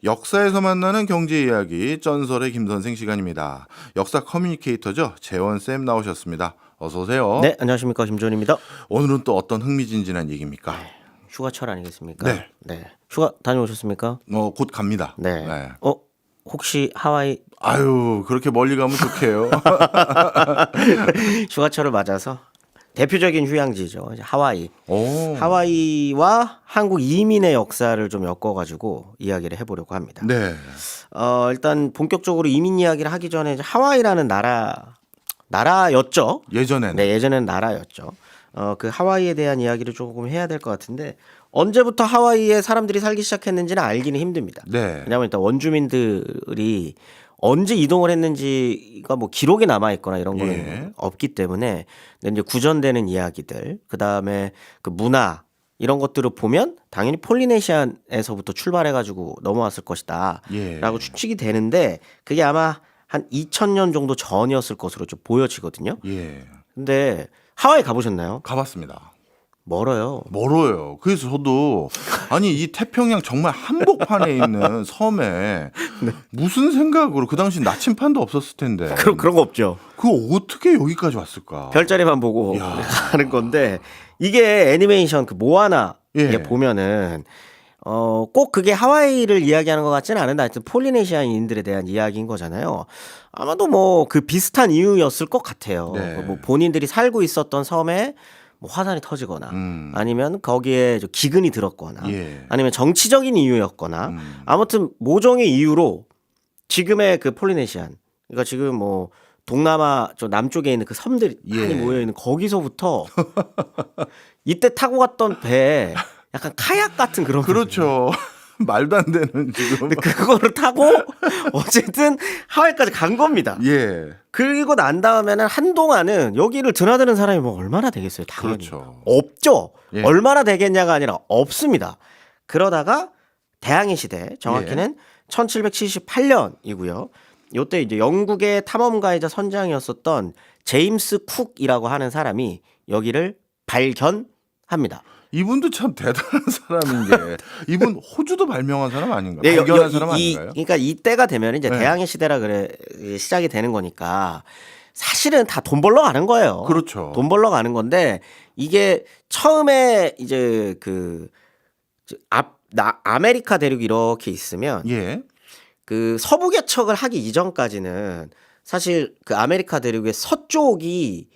역사에서 만나는 경제 이야기 쩐설의 김선생 시간입니다. 역사 커뮤니케이터죠. 재원쌤 나오셨습니다. 어서 오세요. 네, 안녕하십니까. 김조원입니다. 오늘은 또 어떤 흥미진진한 얘기입니까? 휴가철 아니겠습니까? 네. 휴가 다녀오셨습니까? 곧 갑니다. 네. 혹시 하와이 아유, 그렇게 멀리 가면 좋게요. 휴가철을 맞아서 대표적인 휴양지죠. 이제 하와이. 오. 하와이와 한국 이민의 역사를 좀 엮어가지고 이야기를 해보려고 합니다. 네. 일단 본격적으로 이민 이야기를 하기 전에 이제 하와이라는 나라였죠. 예전에는. 네, 예전엔 나라였죠. 그 하와이에 대한 이야기를 조금 해야 될 것 같은데 언제부터 하와이에 사람들이 살기 시작했는지는 알기는 힘듭니다. 네. 왜냐하면 일단 원주민들이 언제 이동을 했는지가 뭐 기록이 남아 있거나 이런 거는 예. 없기 때문에 근데 이제 구전되는 이야기들, 그 다음에 그 문화 이런 것들을 보면 당연히 폴리네시안에서부터 출발해가지고 넘어왔을 것이다라고 예. 추측이 되는데 그게 아마 한 2000년 정도 전이었을 것으로 좀 보여지거든요. 예. 근데 하와이 가보셨나요? 가봤습니다. 멀어요. 멀어요. 그래서 저도 아니 이 태평양 정말 한복판에 있는 섬에 무슨 생각으로 그 당시 나침판도 없었을 텐데 그런 거 없죠. 그거 어떻게 여기까지 왔을까? 별자리만 보고 야. 가는 건데 이게 애니메이션 그 모아나에 예. 보면은 꼭 그게 하와이를 이야기하는 것 같지는 않은데 하여튼 폴리네시아인들에 대한 이야기인 거잖아요. 아마도 뭐 그 비슷한 이유였을 것 같아요. 네. 뭐 본인들이 살고 있었던 섬에 뭐 화산이 터지거나 아니면 거기에 저 기근이 들었거나 예. 아니면 정치적인 이유였거나 아무튼 모종의 이유로 지금의 그 폴리네시안 그러니까 지금 뭐 동남아 저 남쪽에 있는 그 섬들이 많이 예. 모여 있는 거기서부터 이때 타고 갔던 배에 약간 카약 같은 그런 그렇죠. 말도 안 되는 지금. 근데 그거를 타고 어쨌든 하와이까지 간 겁니다. 예. 그리고 난 다음에는 한동안은 여기를 드나드는 사람이 뭐 얼마나 되겠어요? 당연히 그렇죠. 없죠. 예. 얼마나 되겠냐가 아니라 없습니다. 그러다가 대항해 시대 정확히는 1778년이고요. 요때 이제 영국의 탐험가이자 선장이었었던 제임스 쿡이라고 하는 사람이 여기를 발견합니다. 이분도 참 대단한 사람인 게 이분 호주도 발명한 사람 아닌가요? 네, 발견한 사람 아닌가요? 그러니까 이때가 되면 이제 네. 대항해 시대라 그래 시작이 되는 거니까 사실은 다 돈 벌러 가는 거예요. 그렇죠. 돈 벌러 가는 건데 이게 처음에 이제 아메리카 대륙이 이렇게 있으면 예. 그 서부 개척을 하기 이전까지는 사실 그 아메리카 대륙의 서쪽이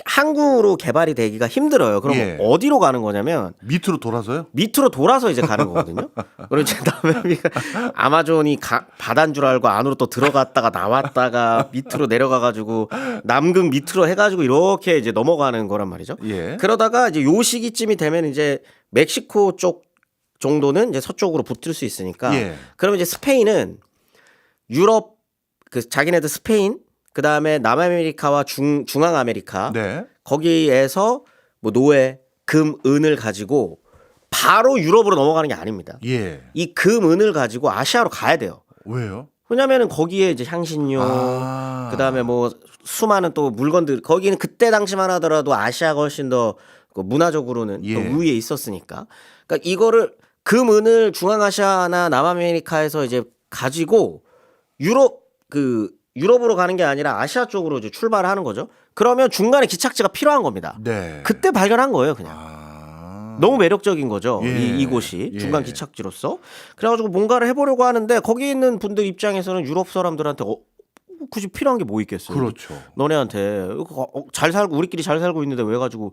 항구로 개발이 되기가 힘들어요. 그럼 예. 어디로 가는 거냐면 밑으로 돌아서요? 밑으로 돌아서 이제 가는 거거든요. 그리고 이제 남아메리카 아마존이 바다인 줄 알고 안으로 또 들어갔다가 나왔다가 밑으로 내려가가지고 남극 밑으로 해가지고 이렇게 이제 넘어가는 거란 말이죠. 예. 그러다가 이제 요 시기쯤이 되면 이제 멕시코 쪽 정도는 이제 서쪽으로 붙을 수 있으니까 예. 그러면 이제 스페인은 유럽 그 자기네들 스페인 그 다음에 남아메리카와 중앙 아메리카 네. 거기에서 뭐 노예, 금, 은을 가지고 바로 유럽으로 넘어가는 게 아닙니다. 예. 이 금, 은을 가지고 아시아로 가야 돼요. 왜요? 왜냐면은 거기에 이제 향신료, 그다음에 뭐 수많은 또 물건들 거기는 그때 당시만 하더라도 아시아가 훨씬 더 문화적으로는 예. 더 우위에 있었으니까. 그러니까 이거를 금, 은을 중앙아시아나 남아메리카에서 이제 가지고 유럽으로 가는 게 아니라 아시아 쪽으로 이제 출발하는 거죠. 그러면 중간에 기착지가 필요한 겁니다. 네. 그때 발견한 거예요, 그냥. 너무 매력적인 거죠. 예. 이곳이 예. 중간 기착지로서. 그래가지고 뭔가를 해보려고 하는데 거기 있는 분들 입장에서는 유럽 사람들한테 굳이 필요한 게 뭐 있겠어요? 그렇죠. 너네한테 잘 살고 우리끼리 잘 살고 있는데 왜 가지고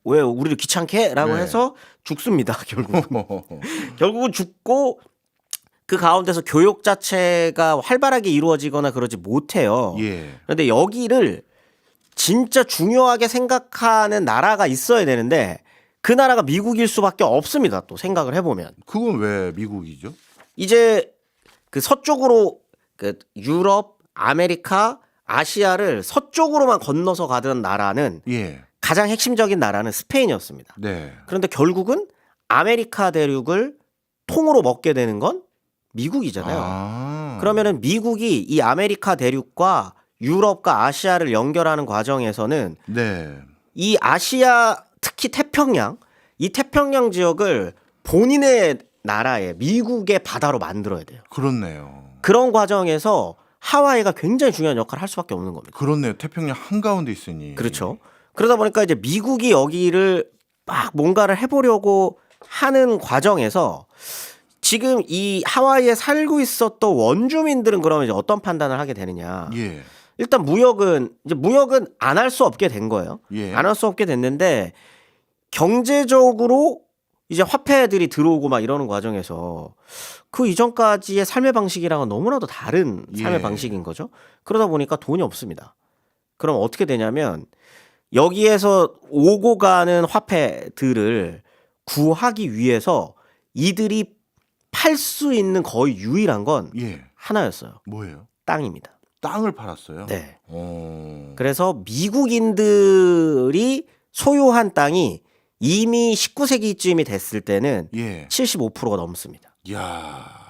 왜 우리를 귀찮게?라고 네. 해서 죽습니다. 결국은 죽고 그 가운데서 교육 자체가 활발하게 이루어지거나 그러지 못해요. 예. 그런데 여기를 진짜 중요하게 생각하는 나라가 있어야 되는데 그 나라가 미국일 수밖에 없습니다. 또 생각을 해보면 그건 왜 미국이죠? 이제 그 서쪽으로 그 유럽, 아메리카, 아시아를 서쪽으로만 건너서 가던 나라는 예. 가장 핵심적인 나라는 스페인이었습니다. 네. 그런데 결국은 아메리카 대륙을 통으로 먹게 되는 건 미국이잖아요. 그러면은 미국이 이 아메리카 대륙과 유럽과 아시아를 연결하는 과정에서는 네. 이 아시아 특히 태평양 이 태평양 지역을 본인의 나라에 미국의 바다로 만들어야 돼요. 그렇네요. 그런 과정에서 하와이가 굉장히 중요한 역할을 할 수밖에 없는 겁니다. 그렇네요. 태평양 한가운데 있으니. 그렇죠. 그러다 보니까 이제 미국이 여기를 막 뭔가를 해보려고 하는 과정에서 지금 이 하와이에 살고 있었던 원주민들은 그러면 이제 어떤 판단을 하게 되느냐. 예. 일단 무역은 안 할 수 없게 된 거예요. 예. 안 할 수 없게 됐는데 경제적으로 이제 화폐들이 들어오고 막 이러는 과정에서 그 이전까지의 삶의 방식이랑은 너무나도 다른 삶의 예. 방식인 거죠. 그러다 보니까 돈이 없습니다. 그럼 어떻게 되냐면 여기에서 오고 가는 화폐들을 구하기 위해서 이들이 팔 수 있는 거의 유일한 건 예. 하나였어요. 뭐예요? 땅입니다. 땅을 팔았어요. 네. 어. 그래서 미국인들이 소유한 땅이 이미 19세기쯤이 됐을 때는 예. 75%가 넘습니다. 야.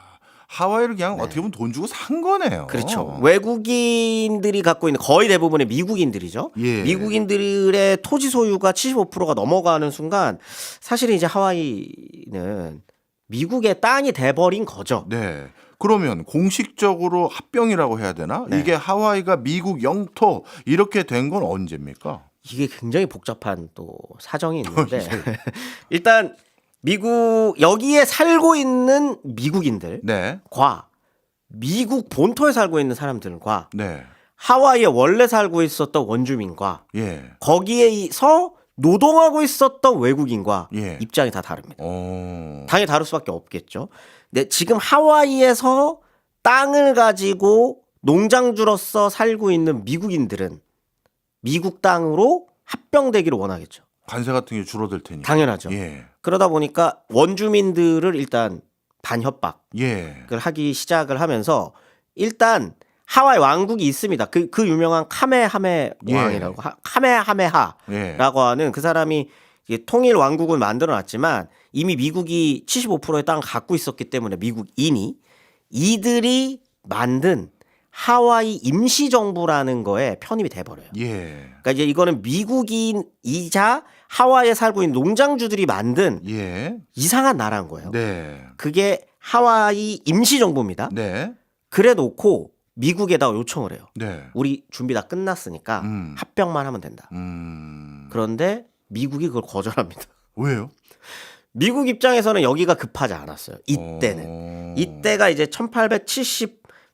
하와이를 그냥 네. 어떻게 보면 돈 주고 산 거네요. 그렇죠. 외국인들이 갖고 있는 거의 대부분의 미국인들이죠. 예. 미국인들의 토지 소유가 75%가 넘어가는 순간 사실 이제 하와이는 미국의 땅이 돼버린 거죠. 네. 그러면 공식적으로 합병이라고 해야 되나? 네. 이게 하와이가 미국 영토 이렇게 된 건 언제입니까? 이게 굉장히 복잡한 또 사정이 예. 있는데 일단 여기에 살고 있는 미국인들과 네. 미국 본토에 살고 있는 사람들과 네. 하와이에 원래 살고 있었던 원주민과 예. 거기에서 노동하고 있었던 외국인과 예. 입장이 다 다릅니다. 어. 당연히 다를 수밖에 없겠죠. 근데 지금 하와이에서 땅을 가지고 농장주로서 살고 있는 미국인들은 미국 땅으로 합병되기를 원하겠죠. 관세 같은 게 줄어들 테니까. 당연하죠. 예. 그러다 보니까 원주민들을 일단 반협박을 예. 하기 시작을 하면서 일단 하와이 왕국이 있습니다. 그 유명한 카메하메 예. 왕이라고 카메하메하라고 예. 하는 그 사람이 이제 통일 왕국을 만들어 놨지만 이미 미국이 75%의 땅을 갖고 있었기 때문에 미국인이 이들이 만든 하와이 임시정부라는 거에 편입이 돼버려요. 예. 그러니까 이제 이거는 미국인이자 하와이에 살고 있는 농장주들이 만든 예. 이상한 나라인 거예요. 네. 그게 하와이 임시정부입니다. 네. 그래 놓고 미국에다가 요청을 해요. 네. 우리 준비 다 끝났으니까 합병만 하면 된다. 그런데 미국이 그걸 거절합니다. 왜요? 미국 입장에서는 여기가 급하지 않았어요. 이때는. 이때가 이제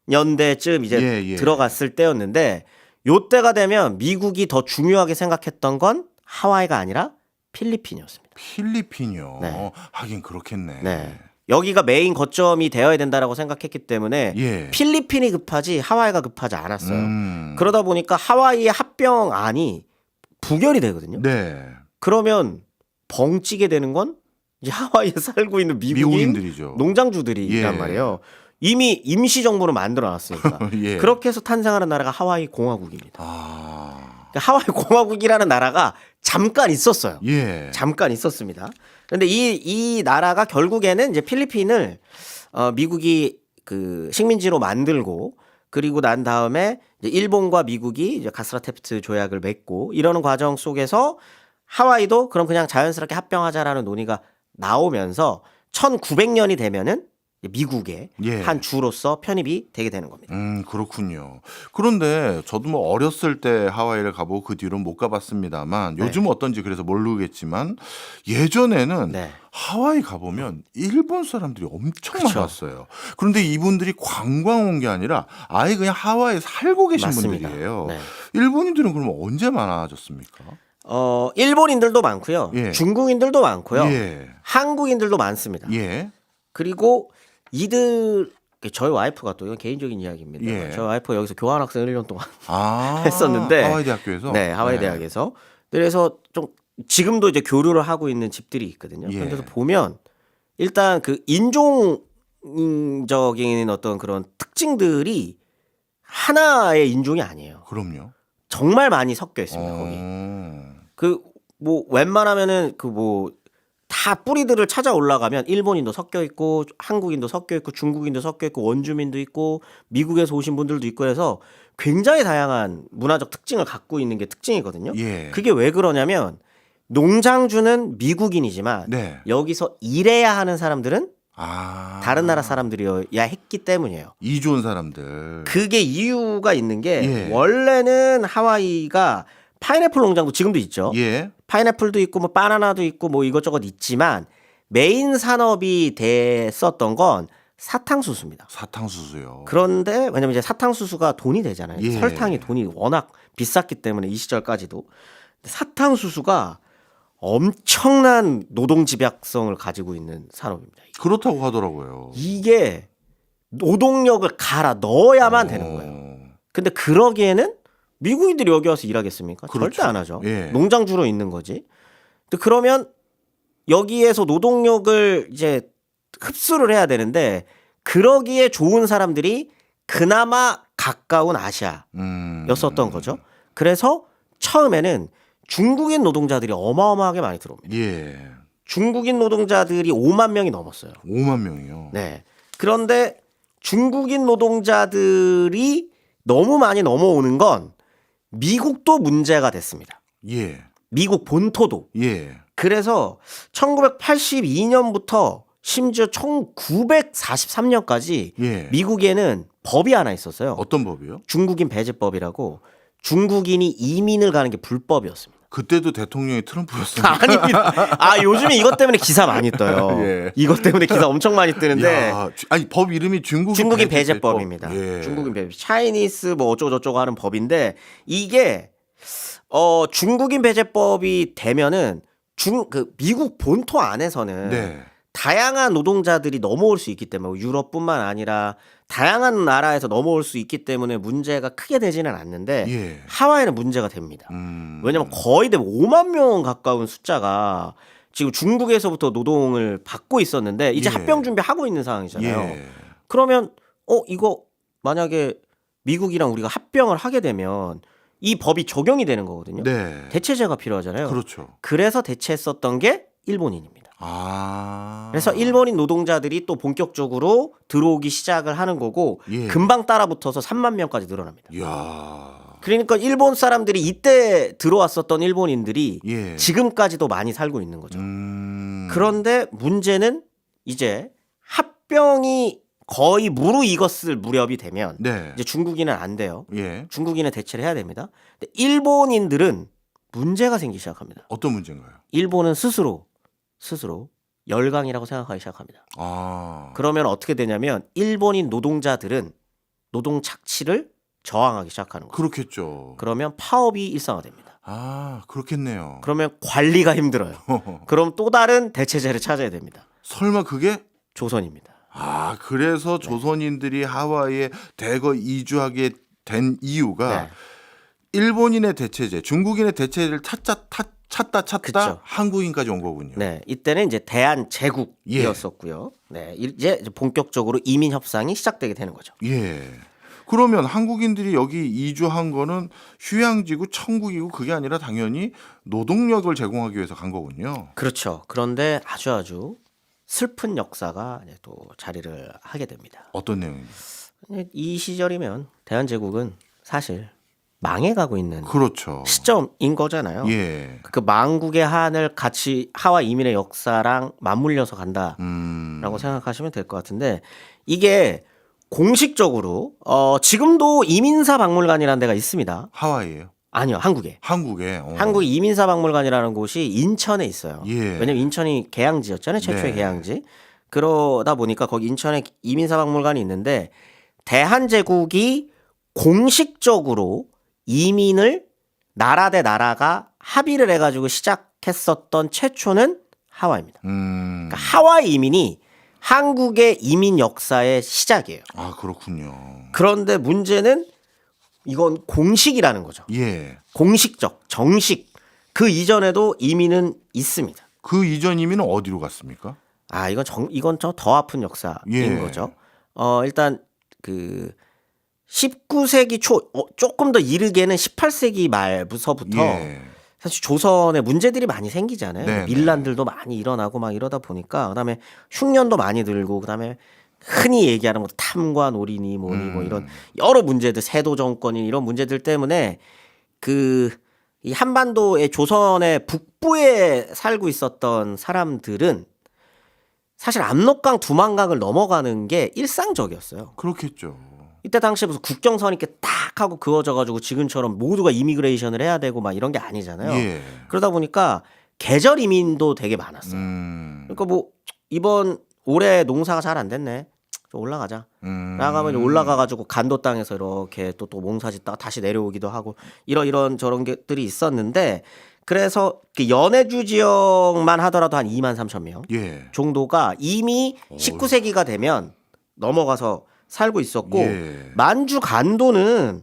1870년대쯤 이제 예, 예. 들어갔을 때였는데 요때가 되면 미국이 더 중요하게 생각했던 건 하와이가 아니라 필리핀이었습니다. 필리핀이요. 네. 하긴 그렇겠네. 네. 여기가 메인 거점이 되어야 된다라고 생각했기 때문에 예. 필리핀이 급하지 하와이가 급하지 않았어요. 음. 그러다 보니까 하와이의 합병안이 부결이 되거든요. 네. 그러면 벙찌게 되는 건 이제 하와이에 살고 있는 미국인들이죠. 농장주들이란 예. 말이에요. 이미 임시정부를 만들어놨으니까. 예. 그렇게 해서 탄생하는 나라가 하와이 공화국입니다. 아. 그러니까 하와이 공화국이라는 나라가 잠깐 있었어요. 예. 잠깐 있었습니다. 그런데 이 나라가 결국에는 이제 필리핀을 미국이 그 식민지로 만들고 그리고 난 다음에 이제 일본과 미국이 이제 가스라테프트 조약을 맺고 이러는 과정 속에서 하와이도 그럼 그냥 자연스럽게 합병하자라는 논의가 나오면서 1900년이 되면은 미국의 예. 한 주로서 편입이 되게 되는 겁니다. 그렇군요. 그런데 저도 뭐 어렸을 때 하와이를 가보고 그 뒤로는 못 가봤습니다만 네. 요즘은 어떤지 그래서 모르겠지만 예전에는 네. 하와이 가보면 일본 사람들이 엄청 그쵸. 많았어요. 그런데 이분들이 관광 온 게 아니라 아예 그냥 하와이에 살고 계신 맞습니다. 분들이에요. 네. 일본인들은 그러면 언제 많아졌습니까? 일본인들도 많고요. 예. 중국인들도 많고요. 예. 한국인들도 많습니다. 예. 그리고 이들 저희 와이프가 또 이건 개인적인 이야기입니다. 예. 저희 와이프가 여기서 교환학생 1년 동안 아. 했었는데 하와이 대학교에서? 네, 하와이 대학에서. 그래서 좀 지금도 이제 교류를 하고 있는 집들이 있거든요. 예. 그래서 보면 일단 그 인종적인 어떤 그런 특징들이 하나의 인종이 아니에요. 그럼요. 정말 많이 섞여 있습니다. 거기. 그 뭐 웬만하면은 그 뭐 다 뿌리들을 찾아 올라가면 일본인도 섞여 있고 한국인도 섞여 있고 중국인도 섞여 있고 원주민도 있고 미국에서 오신 분들도 있고 해서 굉장히 다양한 문화적 특징을 갖고 있는 게 특징이거든요. 예. 그게 왜 그러냐면 농장주는 미국인이지만 네. 여기서 일해야 하는 사람들은 다른 나라 사람들이어야 했기 때문이에요. 이주 온 사람들. 그게 이유가 있는 게 예. 원래는 하와이가 파인애플 농장도 지금도 있죠. 예. 파인애플도 있고 뭐 바나나도 있고 뭐 이것저것 있지만 메인 산업이 됐었던 건 사탕수수입니다. 사탕수수요. 그런데 왜냐면 이제 사탕수수가 돈이 되잖아요. 예. 설탕이 돈이 워낙 비쌌기 때문에 이 시절까지도 사탕수수가 엄청난 노동 집약성을 가지고 있는 산업입니다. 그렇다고 하더라고요. 이게 노동력을 갈아 넣어야만 되는 거예요. 근데 그러기에는 미국인들이 여기 와서 일하겠습니까? 그렇죠. 절대 안 하죠. 예. 농장 주로 있는 거지. 근데 그러면 여기에서 노동력을 이제 흡수를 해야 되는데 그러기에 좋은 사람들이 그나마 가까운 아시아였었던 거죠. 그래서 처음에는 중국인 노동자들이 어마어마하게 많이 들어옵니다. 예. 중국인 노동자들이 5만 명이 넘었어요. 5만 명이요. 네. 그런데 중국인 노동자들이 너무 많이 넘어오는 건 미국도 문제가 됐습니다. 예. 미국 본토도. 예. 그래서 1982년부터 심지어 1943년까지 예. 미국에는 법이 하나 있었어요. 어떤 법이요? 중국인 배제법이라고 중국인이 이민을 가는 게 불법이었습니다. 그때도 대통령이 트럼프였습니다. 아닙니다. 아, 요즘에 이것 때문에 기사 많이 떠요. 예. 이것 때문에 기사 엄청 많이 뜨는데 야, 아니 법 이름이 중국인 배제법입니다. 예. 중국인 배제, 차이니스 뭐 어쩌고 저쩌고 하는 법인데 이게 중국인 배제법이 되면은 미국 본토 안에서는 네. 다양한 노동자들이 넘어올 수 있기 때문에 유럽뿐만 아니라 다양한 나라에서 넘어올 수 있기 때문에 문제가 크게 되지는 않는데 예. 하와이는 문제가 됩니다. 왜냐하면 거의 5만 명 가까운 숫자가 지금 중국에서부터 노동을 받고 있었는데 이제 예. 합병 준비하고 있는 상황이잖아요. 예. 그러면 이거 만약에 미국이랑 우리가 합병을 하게 되면 이 법이 적용이 되는 거거든요. 네. 대체제가 필요하잖아요. 그렇죠. 그래서 대체했었던 게 일본인입니다. 그래서 일본인 노동자들이 또 본격적으로 들어오기 시작을 하는 거고 예. 금방 따라붙어서 3만 명까지 늘어납니다. 이야. 그러니까 일본 사람들이 이때 들어왔었던 일본인들이 예. 지금까지도 많이 살고 있는 거죠. 음. 그런데 문제는 이제 합병이 거의 무르익었을 무렵이 되면 네. 이제 중국인은 안 돼요. 예. 중국인은 대체를 해야 됩니다. 근데 일본인들은 문제가 생기기 시작합니다. 어떤 문제인가요? 일본은 스스로 열강이라고 생각하기 시작합니다. 그러면 어떻게 되냐면 일본인 노동자들은 노동 착취를 저항하기 시작하는 거죠. 그렇겠죠. 그러면 파업이 일상화됩니다. 그렇겠네요. 그러면 관리가 힘들어요. 그럼 또 다른 대체제를 찾아야 됩니다. 설마 그게 조선입니다. 그래서 조선인들이 하와이에 대거 이주하게 된 이유가 네. 일본인의 대체제, 중국인의 대체제를 찾다 그쵸. 한국인까지 온 거군요. 네, 이때는 이제 대한제국이었었고요. 네, 이제 본격적으로 이민 협상이 시작되게 되는 거죠. 예. 그러면 한국인들이 여기 이주한 거는 휴양지고 천국이고 그게 아니라 당연히 노동력을 제공하기 위해서 간 거군요. 그렇죠. 그런데 아주 슬픈 역사가 이제 또 자리를 하게 됩니다. 어떤 내용입니까? 이 시절이면 대한제국은 사실 망해가고 있는 그렇죠. 시점인 거잖아요. 예. 그 망국의 한을 같이 하와이 이민의 역사랑 맞물려서 간다라고 생각하시면 될 것 같은데 이게 공식적으로 지금도 이민사 박물관이라는 데가 있습니다. 하와이예요? 아니요, 한국에. 한국 이민사 박물관이라는 곳이 인천에 있어요. 예. 왜냐면 인천이 개항지였잖아요. 최초의 네. 개항지. 그러다 보니까 거기 인천에 이민사 박물관이 있는데 대한제국이 공식적으로 이민을 나라 대 나라가 합의를 해가지고 시작했었던 최초는 하와이입니다. 그러니까 하와이 이민이 한국의 이민 역사의 시작이에요. 그렇군요. 그런데 문제는 이건 공식이라는 거죠. 예. 공식적, 정식. 그 이전에도 이민은 있습니다. 그 이전 이민은 어디로 갔습니까? 이건 더 아픈 역사인 예. 거죠. 일단 그 19세기 초 조금 더 이르게는 18세기 말부터 예. 사실 조선에 문제들이 많이 생기잖아요. 네, 밀란들도 많이 일어나고 막 이러다 보니까 그다음에 흉년도 많이 들고 그다음에 흔히 얘기하는 것 탐관 올인이 뭐니 뭐 이런 여러 문제들 세도 정권이 이런 문제들 때문에 이 한반도의 조선의 북부에 살고 있었던 사람들은 사실 압록강 두만강을 넘어가는 게 일상적이었어요. 그렇겠죠. 이때 당시에 무슨 국경선 이렇게 딱 하고 그어져가지고 지금처럼 모두가 이미그레이션을 해야 되고 막 이런 게 아니잖아요. 예. 그러다 보니까 계절 이민도 되게 많았어요. 그러니까 뭐 이번 올해 농사가 잘 안 됐네. 좀 올라가자. 나가면 올라가가지고 간도 땅에서 이렇게 또 몽사 짓다가 다시 내려오기도 하고 이런 저런 것들이 있었는데 그래서 그 연해주 지역만 하더라도 한 2만 3천 명 예. 정도가 이미 19세기가 되면 넘어가서 살고 있었고 예. 만주 간도는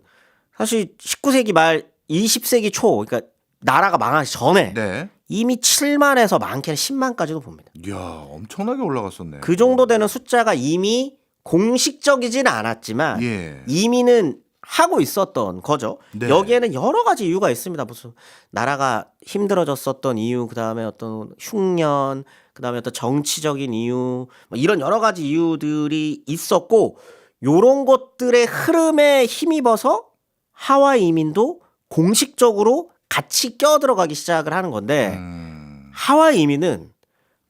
사실 19세기 말 20세기 초 그러니까 나라가 망하기 전에 네. 이미 7만에서 많게는 10만까지도 봅니다. 이야, 엄청나게 올라갔었네. 그 정도 되는 숫자가 이미 공식적이지는 않았지만 예. 이미는 하고 있었던 거죠. 네. 여기에는 여러 가지 이유가 있습니다. 무슨 나라가 힘들어졌었던 이유, 그다음에 어떤 흉년, 그다음에 어떤 정치적인 이유, 뭐 이런 여러 가지 이유들이 있었고 요런 것들의 흐름에 힘입어서 하와이 이민도 공식적으로 같이 껴들어가기 시작을 하는 건데 하와이 이민은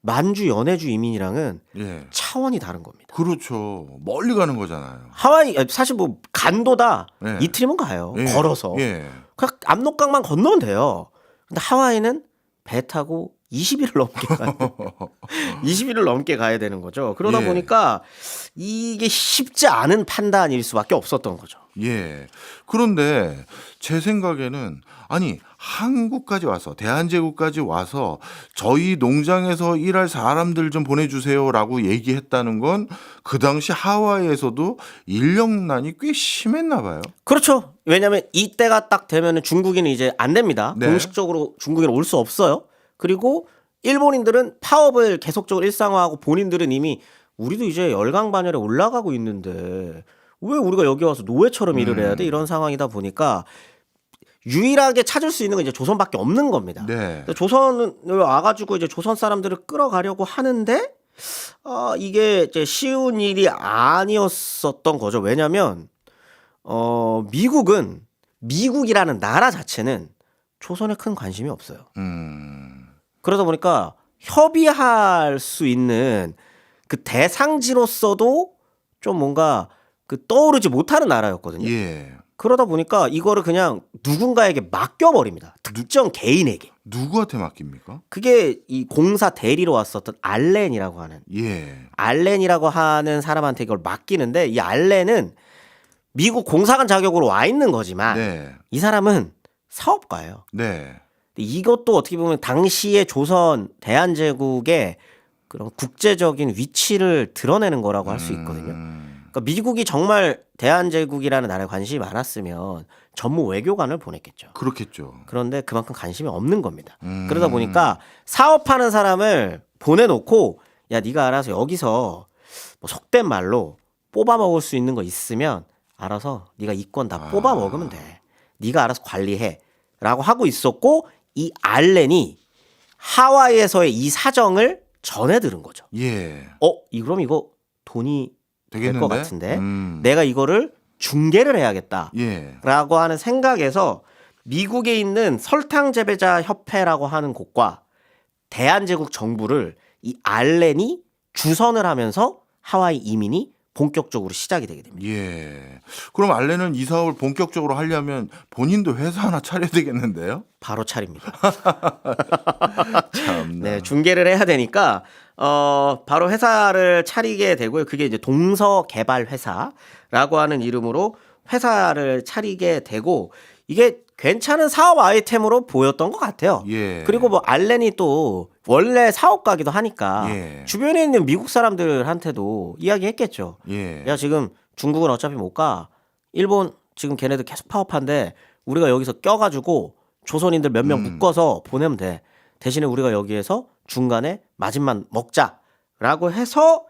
만주 연해주 이민이랑은 예. 차원이 다른 겁니다. 그렇죠. 멀리 가는 거잖아요. 하와이 사실 뭐 간도다 네. 이틀이면 가요. 예. 걸어서. 예. 그냥 압록강만 건너면 돼요. 근데 하와이는 배 타고 20일을 넘게 가야 돼. 20일을 넘게 가야 되는 거죠. 그러다 예. 보니까 이게 쉽지 않은 판단일 수밖에 없었던 거죠. 예. 그런데 제 생각에는 아니 한국까지 와서 대한제국까지 와서 저희 농장에서 일할 사람들 좀 보내주세요라고 얘기했다는 건 그 당시 하와이에서도 인력난이 꽤 심했나 봐요. 그렇죠. 왜냐하면 이때가 딱 되면 중국인은 이제 안 됩니다. 네. 공식적으로 중국인 올 수 없어요. 그리고 일본인들은 파업을 계속적으로 일상화하고 본인들은 이미 우리도 이제 열강 반열에 올라가고 있는데 왜 우리가 여기 와서 노예처럼 일을 해야 돼? 이런 상황이다 보니까 유일하게 찾을 수 있는 건 이제 조선밖에 없는 겁니다. 네. 조선을 와가지고 이제 조선 사람들을 끌어가려고 하는데 이게 이제 쉬운 일이 아니었었던 거죠. 왜냐하면 미국은 미국이라는 나라 자체는 조선에 큰 관심이 없어요. 그러다 보니까 협의할 수 있는 그 대상지로서도 좀 뭔가 그 떠오르지 못하는 나라였거든요. 예. 그러다 보니까 이거를 그냥 누군가에게 맡겨버립니다. 특정 개인에게. 누구한테 맡깁니까? 그게 이 공사 대리로 왔었던 알렌이라고 하는 예. 알렌이라고 하는 사람한테 이걸 맡기는데 이 알렌은 미국 공사관 자격으로 와 있는 거지만 네. 이 사람은 사업가예요. 네. 이것도 어떻게 보면 당시의 조선 대한제국의 그런 국제적인 위치를 드러내는 거라고 할 수 있거든요. 그러니까 미국이 정말 대한제국이라는 나라에 관심이 많았으면 전무 외교관을 보냈겠죠. 그렇겠죠. 그런데 그만큼 관심이 없는 겁니다. 그러다 보니까 사업하는 사람을 보내놓고 야 네가 알아서 여기서 뭐 속된 말로 뽑아 먹을 수 있는 거 있으면 알아서 네가 이권 다 뽑아 먹으면 돼. 네가 알아서 관리해라고 하고 있었고 이 알렌이 하와이에서의 이 사정을 전해 들은 거죠. 예. 그럼 이거 돈이 될 되겠는데? 것 같은데 내가 이거를 중개를 해야겠다라고 예. 하는 생각에서 미국에 있는 설탕 재배자 협회라고 하는 곳과 대한제국 정부를 이 알렌이 주선을 하면서 하와이 이민이 본격적으로 시작이 되게 됩니다. 예. 그럼 알렌은 이 사업을 본격적으로 하려면 본인도 회사 하나 차려야 되겠는데요? 바로 차립니다. 참. 네, 중개를 해야 되니까 바로 회사를 차리게 되고요. 그게 이제 동서개발회사라고 하는 이름으로 회사를 차리게 되고 이게 괜찮은 사업 아이템으로 보였던 것 같아요. 예. 그리고 뭐 알렌이 또 원래 사업가기도 하니까 예. 주변에 있는 미국 사람들한테도 이야기했겠죠. 예. 야 지금 중국은 어차피 못 가. 일본 지금 걔네들 계속 파업한데 우리가 여기서 껴가지고 조선인들 몇 명 묶어서 보내면 돼. 대신에 우리가 여기에서 중간에 마진만 먹자라고 해서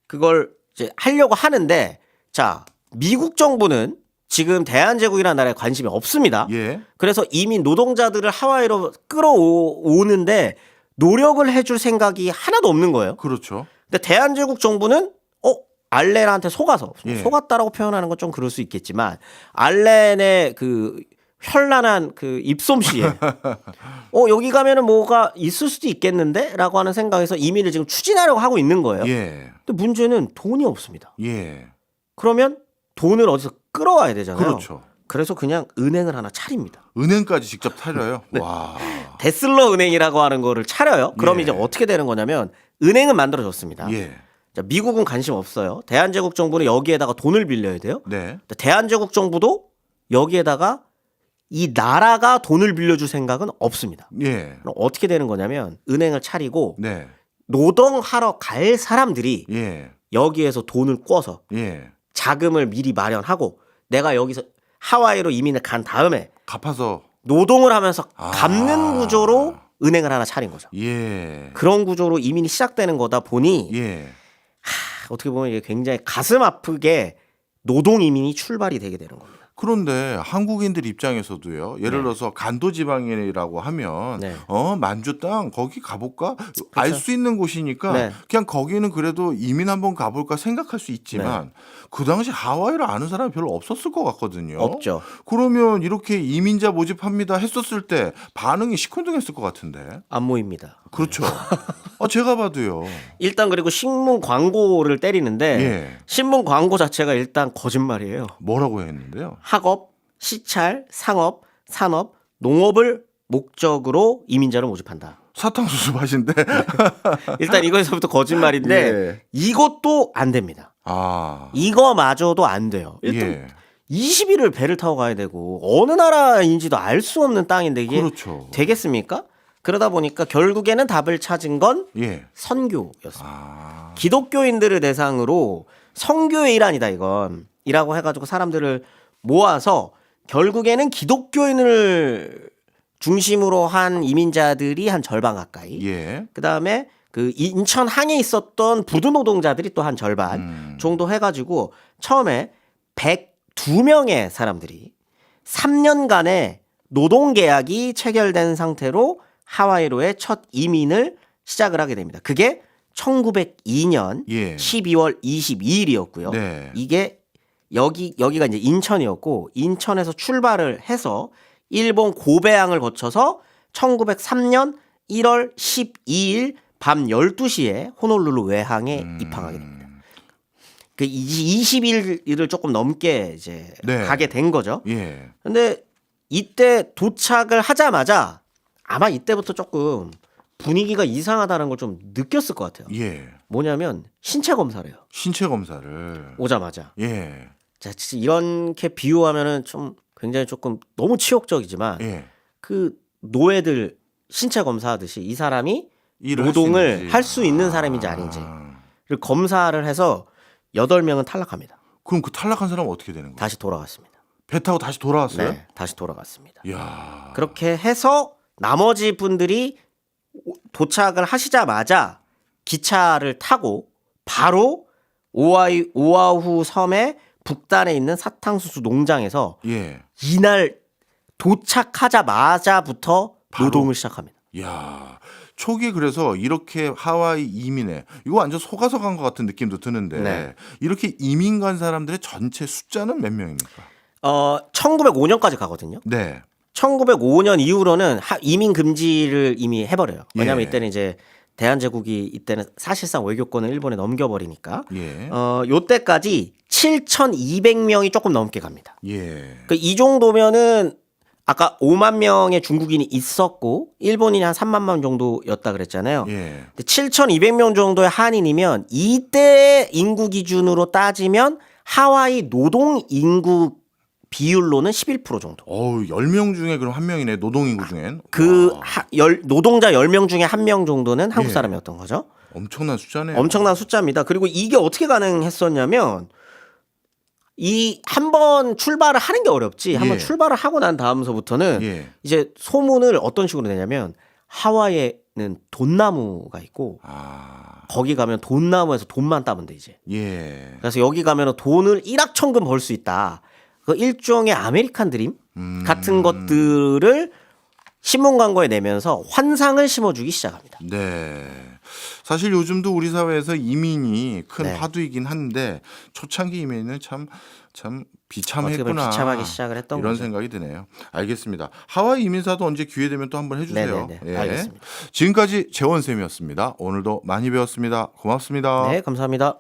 그걸 이제 하려고 하는데 자 미국 정부는 지금 대한제국이라는 나라에 관심이 없습니다. 예. 그래서 이민 노동자들을 하와이로 끌어오는데 노력을 해줄 생각이 하나도 없는 거예요. 그렇죠. 근데 대한제국 정부는 알렌한테 속아서 예. 속았다라고 표현하는 건 좀 그럴 수 있겠지만 알렌의 그 현란한 그 입솜씨에 여기 가면은 뭐가 있을 수도 있겠는데라고 하는 생각에서 이민을 지금 추진하려고 하고 있는 거예요. 예. 근데 문제는 돈이 없습니다. 예. 그러면 돈을 어디서 끌어와야 되잖아요. 그렇죠. 그래서 그냥 은행을 하나 차립니다. 은행까지 직접 차려요. 네. 와. 데슬러 은행이라고 하는 거를 차려요. 그럼 예. 이제 어떻게 되는 거냐면 은행은 만들어졌습니다. 예. 자, 미국은 관심 없어요. 대한제국 정부는 여기에다가 돈을 빌려야 돼요. 네. 대한제국 정부도 여기에다가 이 나라가 돈을 빌려줄 생각은 없습니다. 예. 그럼 어떻게 되는 거냐면 은행을 차리고 네. 노동하러 갈 사람들이 예. 여기에서 돈을 꿔서 예. 자금을 미리 마련하고 내가 여기서 하와이로 이민을 간 다음에 갚아서 노동을 하면서 아. 갚는 구조로 은행을 하나 차린 거죠. 예. 그런 구조로 이민이 시작되는 거다 보니 예. 어떻게 보면 이게 굉장히 가슴 아프게 노동 이민이 출발이 되게 되는 겁니다. 그런데 한국인들 입장에서도요. 예를 네. 들어서 간도지방이라고 하면 네. 만주 땅 거기 가볼까? 알 수 있는 곳이니까 네. 그냥 거기는 그래도 이민 한번 가볼까 생각할 수 있지만 그 당시 하와이를 아는 사람이 별로 없었을 것 같거든요. 없죠. 그러면 이렇게 이민자 모집합니다 했었을 때 반응이 시큰둥했을 것 같은데. 안 모입니다. 그렇죠. 제가 봐도요. 일단 그리고 신문 광고를 때리는데 예. 신문 광고 자체가 일단 거짓말이에요. 뭐라고 했는데요? 학업, 시찰, 상업, 산업, 농업을 목적으로 이민자를 모집한다. 사탕수수밭인데. 일단 이거에서부터 거짓말인데 예. 이것도 안 됩니다. 아. 이거마저도 안 돼요. 일단 예. 20일을 배를 타고 가야 되고 어느 나라인지도 알 수 없는 땅인데 이게 그렇죠. 되겠습니까? 그러다 보니까 결국에는 답을 찾은 건 예. 선교였습니다. 아. 기독교인들을 대상으로 선교의 일환이다 이라고 해가지고 사람들을 모아서 결국에는 기독교인을 중심으로 한 이민자들이 한 절반 가까이. 예. 그다음에 그 인천 항에 있었던 부두 노동자들이 또 한 절반 정도 해가지고 처음에 102명의 사람들이 3년간의 노동계약이 체결된 상태로 하와이로의 첫 이민을 시작을 하게 됩니다. 그게 1902년 예. 12월 22일이었고요. 네. 이게 여기가 이제 인천이었고 인천에서 출발을 해서 일본 고베항을 거쳐서 1903년 1월 12일 밤 12시에 호놀룰루 외항에 입항하게 됩니다. 그 20일을 조금 넘게 이제 네. 가게 된 거죠. 예. 근데 이때 도착을 하자마자 아마 이때부터 조금 분위기가 이상하다는 걸 좀 느꼈을 것 같아요. 예. 뭐냐면 신체 검사를 해요. 신체 검사를. 오자마자. 예. 자, 진짜 이렇게 비유하면은 좀 굉장히 조금 너무 치욕적이지만 예. 그 노예들 신체 검사하듯이 이 사람이 일을 노동을 할 수 수 있는 사람인지 아닌지를 검사를 해서 8명은 탈락합니다. 그럼 그 탈락한 사람은 어떻게 되는 거예요? 다시 돌아갔습니다. 배 타고 다시 돌아왔어요? 네, 다시 돌아갔습니다. 이야. 그렇게 해서 나머지 분들이 도착을 하시자마자 기차를 타고 바로 오아후 섬의 북단에 있는 사탕수수 농장에서 예. 이날 도착하자마자부터 바로? 노동을 시작합니다. 이야. 초기 그래서 이렇게 하와이 이민에 이거 완전 속아서 간 것 같은 느낌도 드는데 네. 이렇게 이민 간 사람들의 전체 숫자는 몇 명입니까? 1905년까지 가거든요. 네. 1905년 이후로는 이민 금지를 이미 해버려요. 왜냐하면 예. 이때는 이제 대한제국이 이때는 사실상 외교권을 일본에 넘겨버리니까 예. 요때까지 7,200명이 조금 넘게 갑니다. 예. 그 이 정도면은 아까 5만 명의 중국인이 있었고 일본인이 한 3만 명 정도였다 그랬잖아요. 예. 7,200명 정도의 한인이면 이때 인구 기준으로 따지면 하와이 노동 인구 비율로는 11% 정도. 10명 중에 그럼 한 명이네. 노동인구 중엔. 그 와, 노동자 10명 중에 1명 정도는 한국 예. 사람이었던 거죠. 엄청난 숫자네요. 엄청난 숫자입니다. 그리고 이게 어떻게 가능했었냐면 이 한 번 출발을 하는 게 어렵지. 한 번 예. 출발을 하고 난 다음서부터는 예. 이제 소문을 어떤 식으로 내냐면 하와이에는 돈나무가 있고 아. 거기 가면 돈나무에서 돈만 따면 돼 이제. 예. 그래서 여기 가면 돈을 일확천금 벌 수 있다. 그 일종의 아메리칸 드림 같은 것들을 신문 광고에 내면서 환상을 심어주기 시작합니다. 네. 사실 요즘도 우리 사회에서 이민이 큰 네. 화두이긴 한데 초창기 이민은 참 어떻게 보면 비참했구나. 비참하게 시작을 했던 이런 거죠. 생각이 드네요. 알겠습니다. 하와이 이민사도 언제 기회 되면 또 한번 해주세요. 네네네. 알겠습니다. 지금까지 재원쌤이었습니다. 오늘도 많이 배웠습니다. 고맙습니다. 네, 감사합니다.